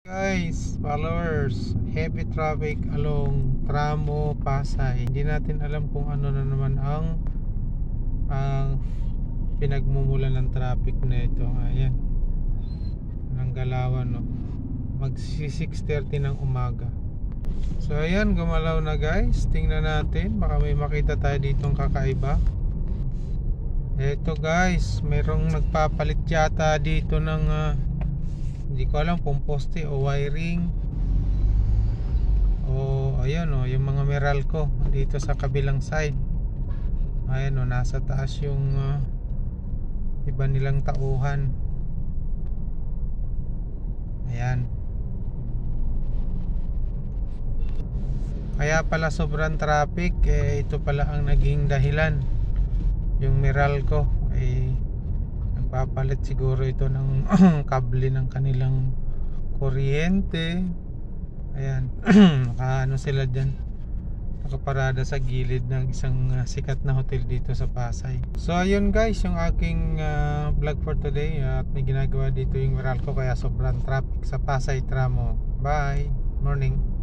Guys, followers, heavy traffic along Tramo, Pasay. Hindi natin alam kung ano na naman ang pinagmumulan ng traffic na ito. Ayan, ang galawan, no? Magsi 6:30 ng umaga. So ayan, gumalaw na guys. Tingnan natin, baka may makita tayo ditong kakaiba. Eto guys, mayroong nagpapalit yata dito ng hindi ko alam kung poste o wiring o ayun o yung mga Meralco dito sa kabilang side. Ayan o, nasa taas yung iba nilang tauhan. Ayan, kaya pala sobrang traffic, ito pala ang naging dahilan. Yung Meralco nagpapalit siguro ito ng kable ng kanilang kuryente. Ayan, nakaano sila dyan, nakaparada sa gilid ng isang sikat na hotel dito sa Pasay. So ayun guys, yung aking vlog for today, at may ginagawa dito yung Meralco kaya sobrang traffic sa Pasay Tramo. Bye, morning.